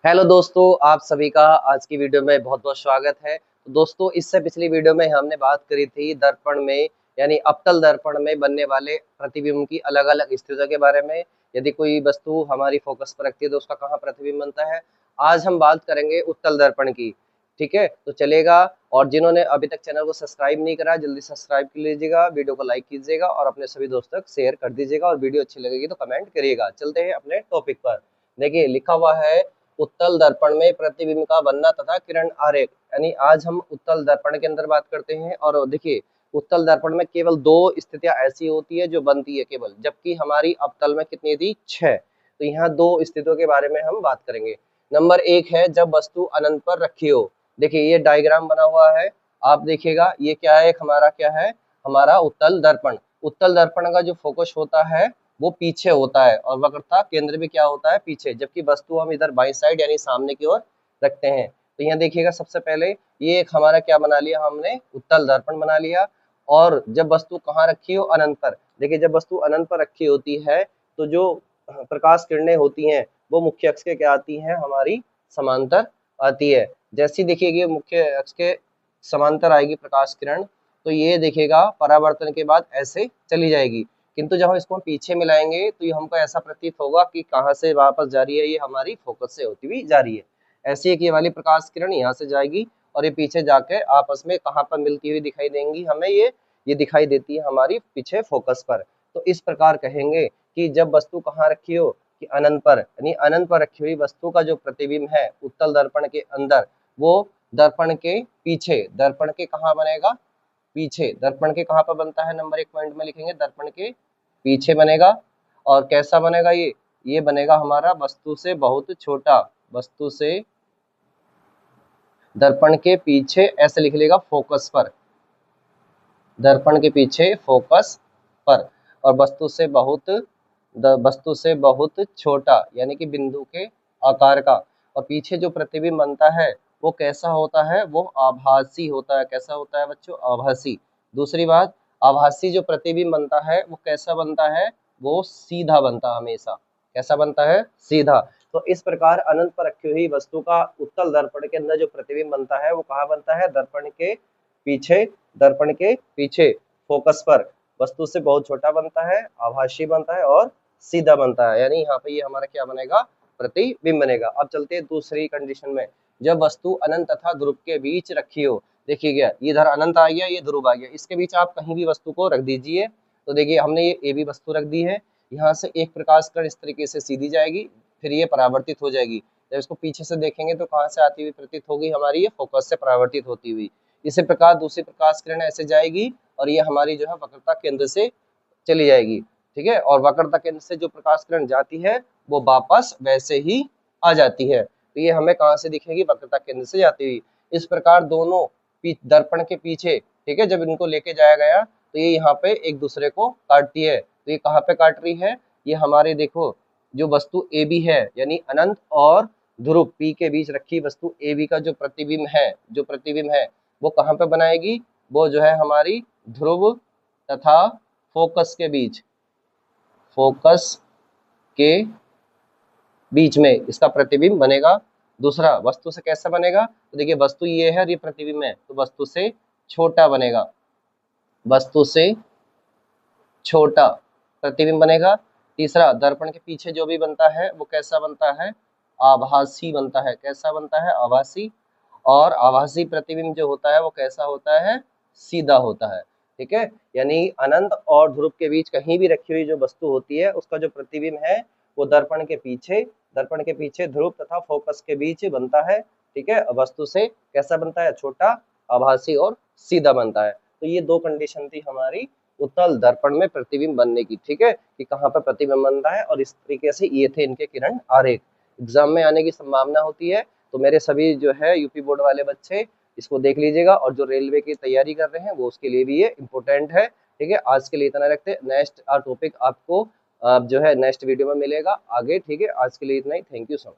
Hello दोस्तों, आप सभी का आज की वीडियो में बहुत बहुत स्वागत है। तो दोस्तों, इससे पिछली वीडियो में हमने बात करी थी दर्पण में यानी अवतल दर्पण में बनने वाले प्रतिबिंब की अलग अलग स्थितियों के बारे में। यदि कोई वस्तु हमारी फोकस पर रखती है तो उसका कहाँ प्रतिबिंब बनता है। आज हम बात करेंगे उत्तल दर्पण की। ठीक है, तो चलेगा। और जिन्होंने अभी तक चैनल को सब्सक्राइब नहीं करा, जल्दी सब्सक्राइब कर लीजिएगा, वीडियो को लाइक कीजिएगा और अपने सभी दोस्तों तक शेयर कर दीजिएगा। और वीडियो अच्छी लगेगी तो कमेंट करिएगा। चलते हैं अपने टॉपिक पर। देखिए, लिखा हुआ है उत्तल दर्पण में प्रतिबिंब का बनना तथा किरण आरेख। यानी आज हम उत्तल दर्पण के अंदर बात करते हैं। और देखिए, उत्तल दर्पण में केवल दो स्थितियां ऐसी होती है जो बनती है केवल, जबकि हमारी अवतल में कितनी थी? 6। तो यहाँ दो स्थितियों के बारे में हम बात करेंगे। नंबर एक है जब वस्तु अनंत पर रखी हो। देखिए, ये डायग्राम बना हुआ है, आप देखिएगा। ये क्या है? हमारा क्या है? हमारा उत्तल दर्पण। उत्तल दर्पण का जो फोकस होता है वो पीछे होता है और वक्रता केंद्र भी क्या होता है? पीछे। जबकि वस्तु हम इधर बाई साइड यानी सामने की ओर रखते हैं। तो यहाँ देखिएगा, सबसे पहले ये एक हमारा क्या बना लिया हमने? उत्तल दर्पण बना लिया। और जब वस्तु कहाँ रखी हो? अनंत पर। देखिए, जब वस्तु अनंत पर रखी होती है तो जो प्रकाश किरणें होती हैं वो मुख्य अक्ष के क्या आती हैं? हमारी समांतर आती है। जैसी देखिए मुख्य अक्ष के समांतर आएगी प्रकाश किरण, तो ये देखिएगा परावर्तन के बाद ऐसे चली जाएगी। किंतु जब हम इसको पीछे मिलाएंगे तो ये हमको ऐसा प्रतीत होगा कि कहाँ से वापस जा रही है? ये हमारी फोकस से होती हुई जा रही है। ऐसी एक ये वाली प्रकाश किरण यहाँ से जाएगी और ये पीछे जाके आपस में कहाँ पर मिलती हुई दिखाई देंगी हमें? ये दिखाई देती है हमारी पीछे फोकस पर। तो इस प्रकार कहेंगे कि जब वस्तु कहाँ रखी हो? कि अनंत पर। यानी अनंत पर रखी हुई वस्तु का जो प्रतिबिंब है उत्तल दर्पण के अंदर, वो दर्पण के पीछे, दर्पण के कहाँ बनेगा? पीछे। दर्पण के कहाँ पर बनता है? नंबर 1 पॉइंट में लिखेंगे, दर्पण के पीछे बनेगा। और कैसा बनेगा ये बनेगा हमारा वस्तु से बहुत छोटा। वस्तु से दर्पण के पीछे ऐसे लिख लेगा, फोकस पर। दर्पण के पीछे फोकस पर। और वस्तु से बहुत छोटा यानी कि बिंदु के आकार का। और पीछे जो प्रतिबिंब बनता है वो कैसा होता है? वो आभासी होता है। कैसा होता है बच्चों? आभासी। दूसरी बात, आभासी जो प्रतिबिंब बनता है वो कैसा बनता है? वो सीधा बनता है हमेशा। कैसा बनता है? सीधा। तो इस प्रकार अनंत पर रखी हुई वस्तु का उत्तल दर्पण के अंदर जो प्रतिबिंब बनता है वो कहाँ बनता है? दर्पण के पीछे। दर्पण के पीछे फोकस पर वस्तु से बहुत छोटा बनता है, आभासी बनता है और सीधा बनता है। यानी यहाँ पे ये हमारा क्या बनेगा? प्रतिबिंब बनेगा। अब चलते हैं दूसरी कंडीशन में। जब वस्तु अनंत तथा ध्रुव के बीच रखी हो। देखिए गया, इधर अनंत आ गया, ये ध्रुव आ गया, इसके बीच आप कहीं भी वस्तु को रख दीजिए। तो देखिए, हमने ये ए बी वस्तु रख दी है। यहाँ से एक प्रकाश किरण इस तरीके से सीधी जाएगी, फिर ये परावर्तित हो जाएगी। जब इसको पीछे से देखेंगे तो कहाँ से आती हुई प्रतीत होगी? हमारी ये फोकस से परावर्तित होती हुई। इसी प्रकार दूसरी प्रकाश किरण ऐसे जाएगी और ये हमारी जो है वक्रता केंद्र से चली जाएगी। ठीक है, और वक्रता केंद्र से जो प्रकाश किरण जाती है वो वापस वैसे ही आ जाती है। तो ये हमें कहाँ से दिखेगी? वक्रता केंद्र से जाती हुई। इस प्रकार दोनों दर्पण के पीछे, ठीक है, जब इनको लेके जाया गया तो ये यहाँ पे एक दूसरे को काटती है। तो ये कहाँ पे काट रही है? ये हमारे देखो, जो वस्तु ए बी है यानी अनंत और ध्रुव पी के बीच रखी वस्तु ए बी का जो प्रतिबिंब है वो कहाँ पे बनाएगी? वो जो है हमारी ध्रुव तथा फोकस के बीच, फोकस के बीच में इसका प्रतिबिंब बनेगा। दूसरा, वस्तु से कैसा बनेगा? तो देखिए, वस्तु ये है और ये प्रतिबिंब है, तो वस्तु से छोटा बनेगा। वस्तु से छोटा प्रतिबिंब बनेगा। तीसरा, दर्पण के पीछे जो भी बनता है वो कैसा बनता है? आभासी बनता है। कैसा बनता है? आभासी। और आभासी प्रतिबिंब जो होता है वो कैसा होता है? सीधा होता है। ठीक है, यानी अनंत और ध्रुव के बीच कहीं भी रखी हुई जो वस्तु होती है उसका जो प्रतिबिंब है वो दर्पण के पीछे ध्रुव तथा फोकस के बीच बनता है। ठीक है, वस्तु से कैसा बनता है? छोटा, आभासी और सीधा बनता है। तो ये दो कंडीशन थी हमारी उत्तल दर्पण में प्रतिबिंब बनने की। ठीक है, कि कहाँ पर प्रतिबिंब बनता है, और इस तरीके से ये थे इनके किरण आरेख। एग्जाम में आने की संभावना होती है। तो मेरे सभी जो है यूपी बोर्ड वाले बच्चे इसको देख लीजिएगा, और जो रेलवे की तैयारी कर रहे हैं वो उसके लिए भी ये इम्पोर्टेंट है। ठीक है, आज के लिए इतना रखते हैं। नेक्स्ट टॉपिक आपको जो है नेक्स्ट वीडियो में मिलेगा आगे। ठीक है, आज के लिए इतना ही। Thank you so much.